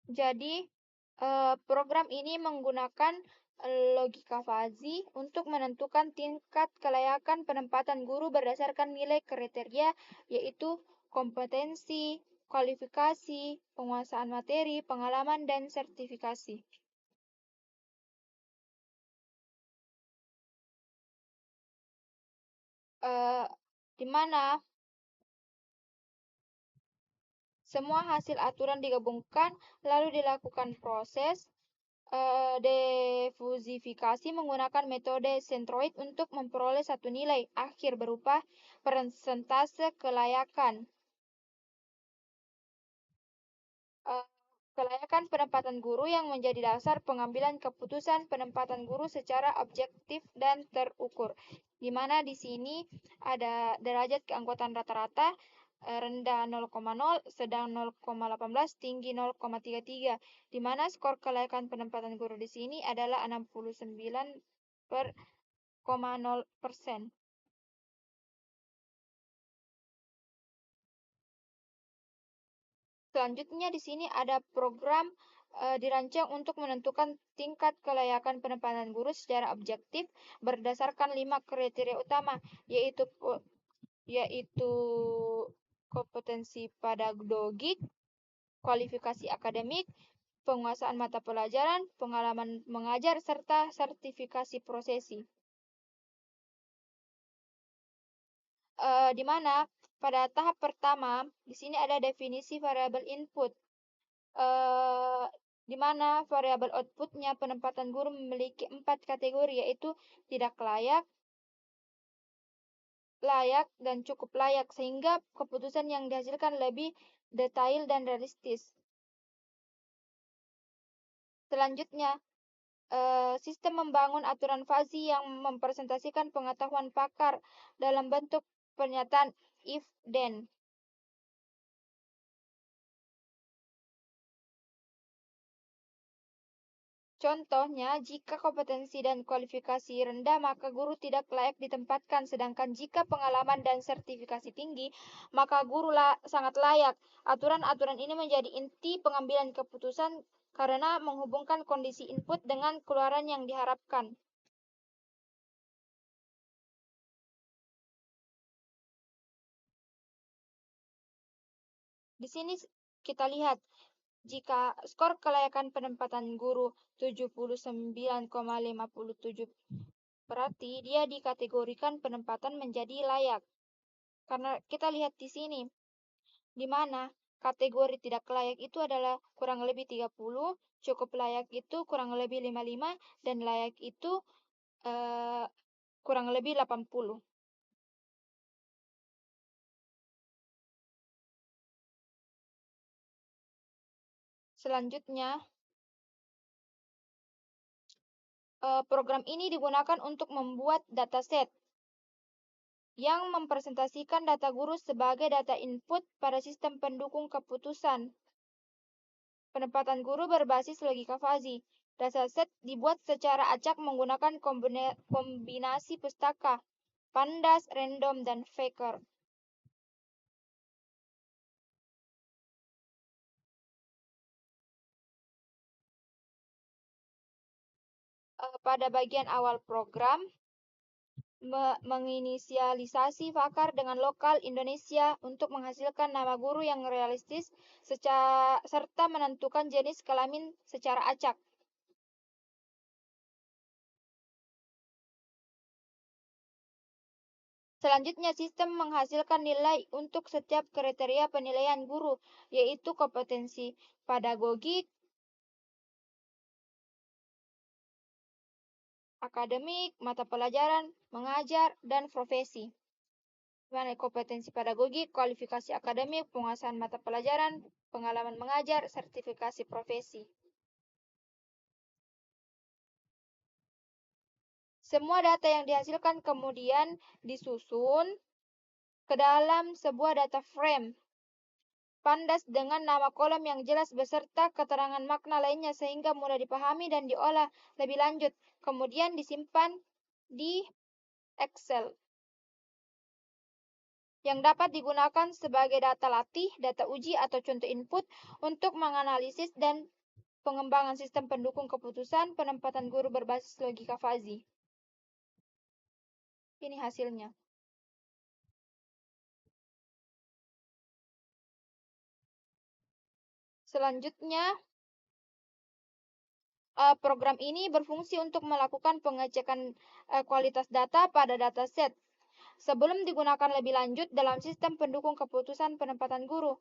Jadi, program ini menggunakan logika fuzzy untuk menentukan tingkat kelayakan penempatan guru berdasarkan nilai kriteria, yaitu kompetensi, kualifikasi, penguasaan materi, pengalaman, dan sertifikasi. Di mana semua hasil aturan digabungkan, lalu dilakukan proses defusifikasi menggunakan metode centroid untuk memperoleh satu nilai akhir berupa persentase kelayakan. Kelayakan penempatan guru yang menjadi dasar pengambilan keputusan penempatan guru secara objektif dan terukur. Di mana di sini ada derajat keanggotaan rata-rata, rendah 0,0, sedang 0,18, tinggi 0,33. Di mana skor kelayakan penempatan guru di sini adalah 69,0%. Selanjutnya di sini ada program dirancang untuk menentukan tingkat kelayakan penempatan guru secara objektif berdasarkan 5 kriteria utama, yaitu kompetensi pedagogik, kualifikasi akademik, penguasaan mata pelajaran, pengalaman mengajar, serta sertifikasi profesi. Di mana pada tahap pertama di sini ada definisi variabel input, di mana variabel outputnya penempatan guru memiliki 4 kategori, yaitu tidak layak, layak, dan cukup layak, sehingga keputusan yang dihasilkan lebih detail dan realistis. Selanjutnya, sistem membangun aturan fuzzy yang mempresentasikan pengetahuan pakar dalam bentuk pernyataan if-then. Contohnya, jika kompetensi dan kualifikasi rendah, maka guru tidak layak ditempatkan. Sedangkan jika pengalaman dan sertifikasi tinggi, maka guru sangat layak. Aturan-aturan ini menjadi inti pengambilan keputusan karena menghubungkan kondisi input dengan keluaran yang diharapkan. Di sini kita lihat, jika skor kelayakan penempatan guru 79,57, berarti dia dikategorikan penempatan menjadi layak. Karena kita lihat di sini, di mana kategori tidak layak itu adalah kurang lebih 30, cukup layak itu kurang lebih 55, dan layak itu kurang lebih 80. Selanjutnya, program ini digunakan untuk membuat dataset yang mempresentasikan data guru sebagai data input pada sistem pendukung keputusan. Penempatan guru berbasis logika fuzzy. Dataset dibuat secara acak menggunakan kombinasi pustaka, pandas, random, dan faker. Pada bagian awal program, menginisialisasi fakar dengan lokal Indonesia untuk menghasilkan nama guru yang realistis serta menentukan jenis kelamin secara acak. Selanjutnya, sistem menghasilkan nilai untuk setiap kriteria penilaian guru, yaitu kompetensi pedagogik, akademik, mata pelajaran, mengajar, dan profesi. Mana kompetensi pedagogik, kualifikasi akademik, penguasaan mata pelajaran, pengalaman mengajar, sertifikasi profesi. Semua data yang dihasilkan kemudian disusun ke dalam sebuah data frame pandas dengan nama kolom yang jelas beserta keterangan makna lainnya sehingga mudah dipahami dan diolah lebih lanjut, kemudian disimpan di Excel yang dapat digunakan sebagai data latih, data uji, atau contoh input untuk menganalisis dan pengembangan sistem pendukung keputusan penempatan guru berbasis logika fuzzy. Ini hasilnya. Selanjutnya, program ini berfungsi untuk melakukan pengecekan kualitas data pada dataset sebelum digunakan lebih lanjut dalam sistem pendukung keputusan penempatan guru.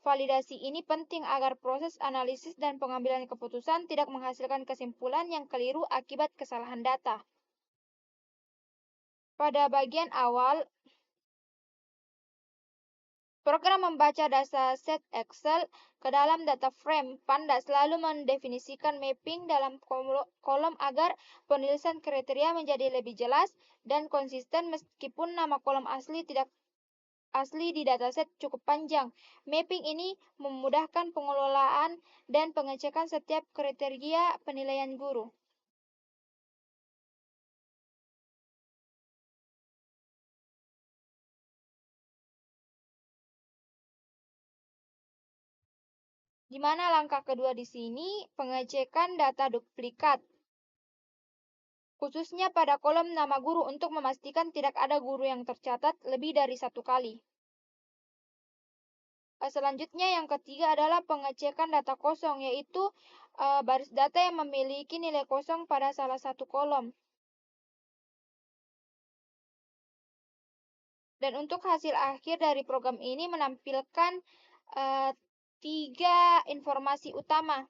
Validasi ini penting agar proses analisis dan pengambilan keputusan tidak menghasilkan kesimpulan yang keliru akibat kesalahan data. Pada bagian awal, program membaca dataset Excel ke dalam data frame Panda selalu mendefinisikan mapping dalam kolom agar penulisan kriteria menjadi lebih jelas dan konsisten meskipun nama kolom asli di dataset cukup panjang. Mapping ini memudahkan pengelolaan dan pengecekan setiap kriteria penilaian guru. Di mana langkah kedua di sini, pengecekan data duplikat. Khususnya pada kolom nama guru untuk memastikan tidak ada guru yang tercatat lebih dari satu kali. Selanjutnya yang ketiga adalah pengecekan data kosong, yaitu baris data yang memiliki nilai kosong pada salah satu kolom. Dan untuk hasil akhir dari program ini menampilkan 3 informasi utama,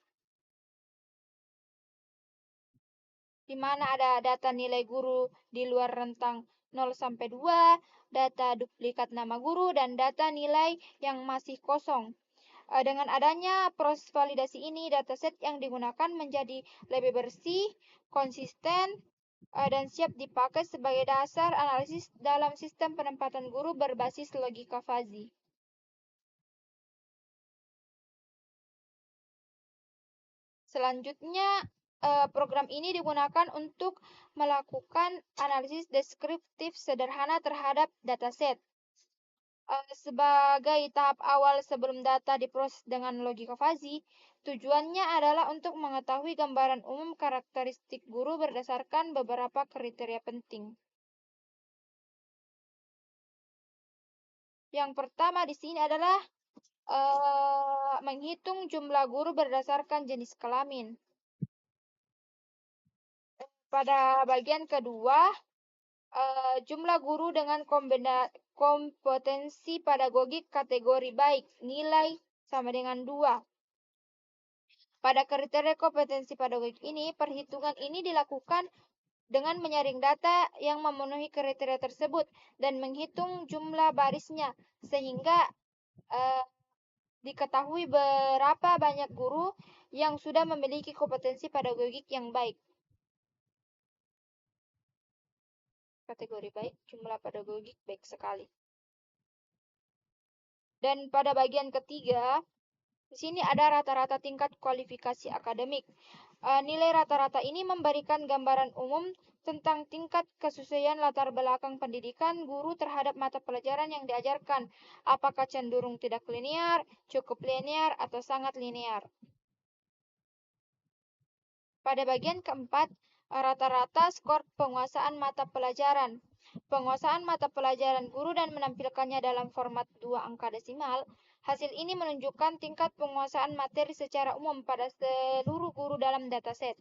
di mana ada data nilai guru di luar rentang 0 sampai 2, data duplikat nama guru, dan data nilai yang masih kosong. Dengan adanya proses validasi ini, dataset yang digunakan menjadi lebih bersih, konsisten, dan siap dipakai sebagai dasar analisis dalam sistem penempatan guru berbasis logika fuzzy. Selanjutnya, program ini digunakan untuk melakukan analisis deskriptif sederhana terhadap dataset. Sebagai tahap awal sebelum data diproses dengan logika fuzzy, tujuannya adalah untuk mengetahui gambaran umum karakteristik guru berdasarkan beberapa kriteria penting. Yang pertama di sini adalah menghitung jumlah guru berdasarkan jenis kelamin. Pada bagian kedua, jumlah guru dengan kompetensi pedagogik kategori baik, nilai sama dengan 2. Pada kriteria kompetensi pedagogik ini, perhitungan ini dilakukan dengan menyaring data yang memenuhi kriteria tersebut dan menghitung jumlah barisnya, sehingga diketahui berapa banyak guru yang sudah memiliki kompetensi pedagogik yang baik. Kategori baik, jumlah pedagogik baik sekali. Dan pada bagian ketiga, di sini ada rata-rata tingkat kualifikasi akademik. Nilai rata-rata ini memberikan gambaran umum tentang tingkat kesesuaian latar belakang pendidikan guru terhadap mata pelajaran yang diajarkan. Apakah cenderung tidak linear, cukup linear, atau sangat linear. Pada bagian keempat, rata-rata skor penguasaan mata pelajaran. Penguasaan mata pelajaran guru dan menampilkannya dalam format 2 angka desimal. Hasil ini menunjukkan tingkat penguasaan materi secara umum pada seluruh guru dalam dataset.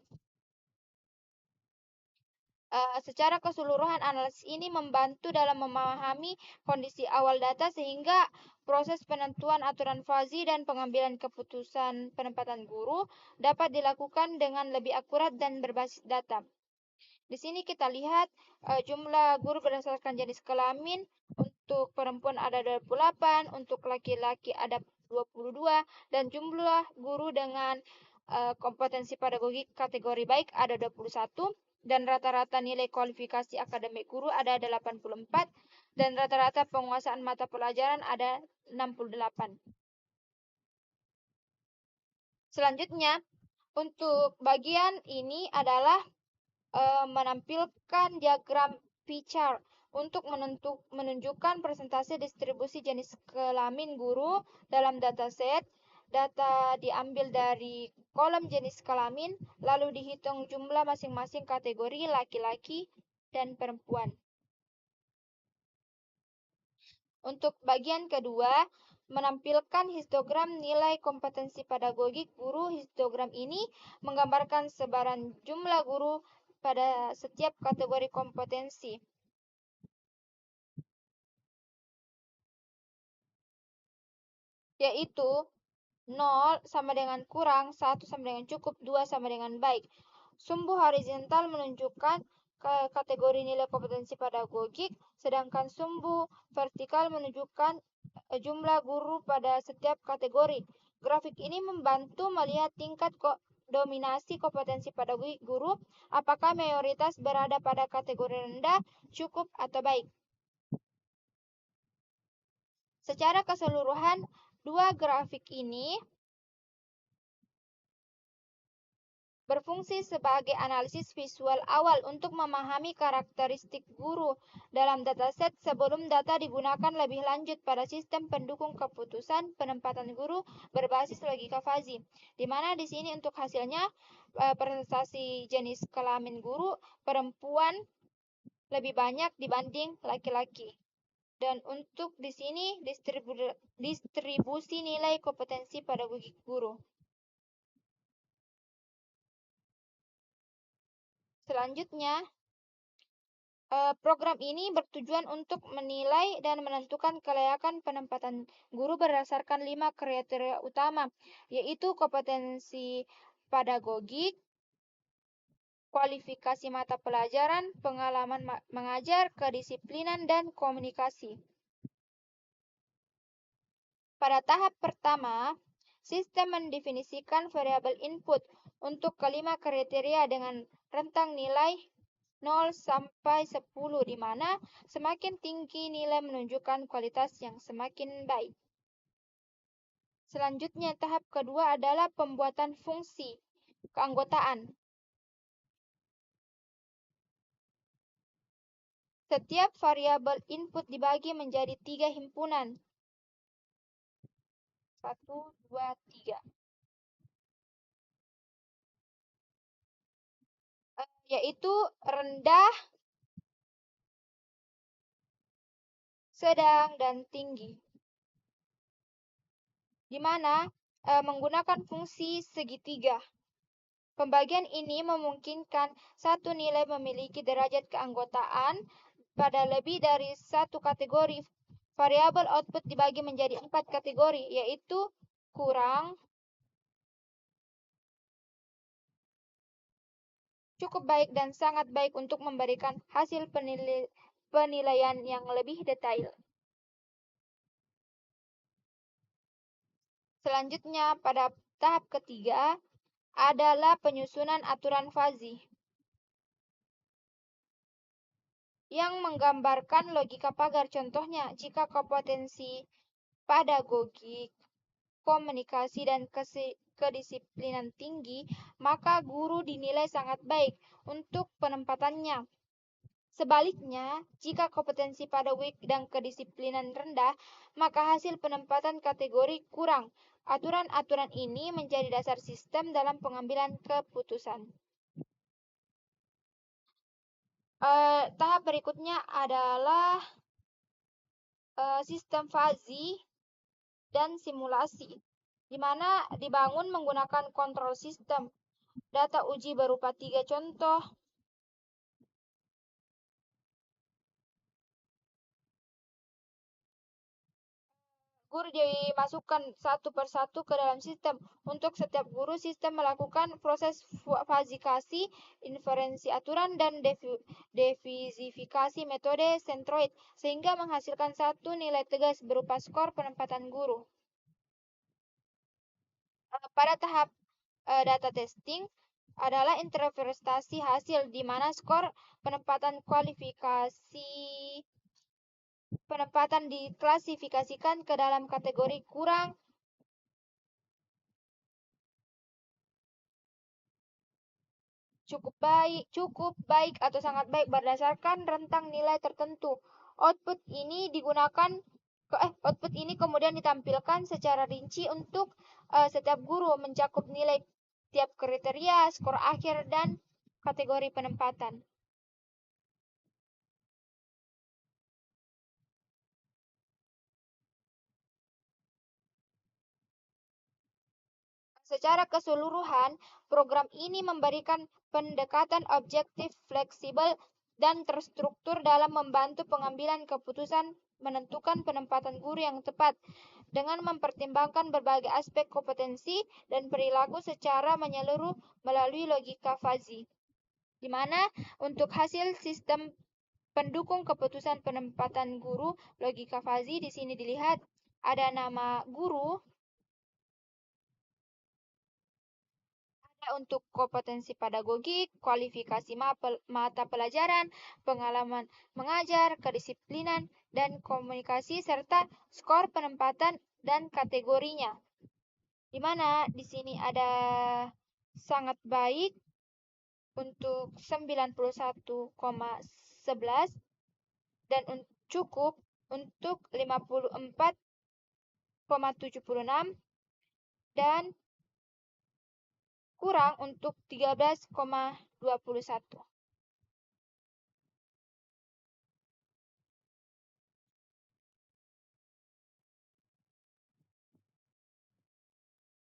Secara keseluruhan, analisis ini membantu dalam memahami kondisi awal data sehingga proses penentuan aturan fuzzy dan pengambilan keputusan penempatan guru dapat dilakukan dengan lebih akurat dan berbasis data. Di sini kita lihat jumlah guru berdasarkan jenis kelamin. Untuk perempuan ada 28, untuk laki-laki ada 22, dan jumlah guru dengan kompetensi pedagogik kategori baik ada 21, dan rata-rata nilai kualifikasi akademik guru ada 84, dan rata-rata penguasaan mata pelajaran ada 68. Selanjutnya, untuk bagian ini adalah menampilkan diagram pie chart untuk menunjukkan presentasi distribusi jenis kelamin guru dalam dataset. Data diambil dari kolom jenis kelamin, lalu dihitung jumlah masing-masing kategori laki-laki dan perempuan. Untuk bagian kedua, menampilkan histogram nilai kompetensi pedagogik guru. Histogram ini menggambarkan sebaran jumlah guru pada setiap kategori kompetensi, yaitu 0 sama dengan kurang, 1 sama dengan cukup, 2 sama dengan baik. Sumbu horizontal menunjukkan kategori nilai kompetensi pedagogik, sedangkan sumbu vertikal menunjukkan jumlah guru pada setiap kategori. Grafik ini membantu melihat tingkat dominasi kompetensi pedagogik guru, apakah mayoritas berada pada kategori rendah, cukup, atau baik. Secara keseluruhan, dua grafik ini berfungsi sebagai analisis visual awal untuk memahami karakteristik guru dalam dataset sebelum data digunakan lebih lanjut pada sistem pendukung keputusan penempatan guru berbasis logika fuzzy, di mana di sini untuk hasilnya presentasi jenis kelamin guru perempuan lebih banyak dibanding laki-laki. Dan untuk di sini distribusi nilai kompetensi pedagogik guru. Selanjutnya, program ini bertujuan untuk menilai dan menentukan kelayakan penempatan guru berdasarkan 5 kriteria utama, yaitu kompetensi pedagogik, kualifikasi mata pelajaran, pengalaman mengajar, kedisiplinan, dan komunikasi. Pada tahap pertama, sistem mendefinisikan variabel input untuk kelima kriteria dengan rentang nilai 0 sampai 10, di mana semakin tinggi nilai menunjukkan kualitas yang semakin baik. Selanjutnya, tahap kedua adalah pembuatan fungsi keanggotaan. Setiap variabel input dibagi menjadi 3 himpunan. 1, 2, 3. Yaitu rendah, sedang, dan tinggi. Di mana menggunakan fungsi segitiga. Pembagian ini memungkinkan satu nilai memiliki derajat keanggotaan pada lebih dari satu kategori. Variabel output dibagi menjadi 4 kategori, yaitu kurang, cukup baik, dan sangat baik untuk memberikan hasil penilaian yang lebih detail. Selanjutnya, pada tahap ketiga adalah penyusunan aturan fuzzy yang menggambarkan logika pagar. Contohnya, jika kompetensi pedagogik, komunikasi, dan kedisiplinan tinggi, maka guru dinilai sangat baik untuk penempatannya. Sebaliknya, jika kompetensi pedagogik dan kedisiplinan rendah, maka hasil penempatan kategori kurang. Aturan-aturan ini menjadi dasar sistem dalam pengambilan keputusan. Tahap berikutnya adalah sistem fuzzy dan simulasi, di mana dibangun menggunakan kontrol sistem. Data uji berupa 3 contoh. Guru dimasukkan satu persatu ke dalam sistem. Untuk setiap guru, sistem melakukan proses fuzzifikasi, inferensi aturan, dan defizifikasi metode centroid, sehingga menghasilkan satu nilai tegas berupa skor penempatan guru. Pada tahap data testing adalah interpretasi hasil, di mana skor penempatan diklasifikasikan ke dalam kategori kurang, cukup baik, atau sangat baik berdasarkan rentang nilai tertentu. Output ini digunakan Output ini kemudian ditampilkan secara rinci untuk setiap guru, mencakup nilai tiap kriteria, skor akhir, dan kategori penempatan. Secara keseluruhan, program ini memberikan pendekatan objektif, fleksibel, dan terstruktur dalam membantu pengambilan keputusan menentukan penempatan guru yang tepat dengan mempertimbangkan berbagai aspek kompetensi dan perilaku secara menyeluruh melalui logika fuzzy. Di mana untuk hasil sistem pendukung keputusan penempatan guru logika fuzzy di sini dilihat ada nama guru, untuk kompetensi pedagogik, kualifikasi mata pelajaran, pengalaman mengajar, kedisiplinan, dan komunikasi, serta skor penempatan dan kategorinya. Di mana di sini ada sangat baik untuk 91,11 dan cukup untuk 54,76 dan kurang untuk 13,21.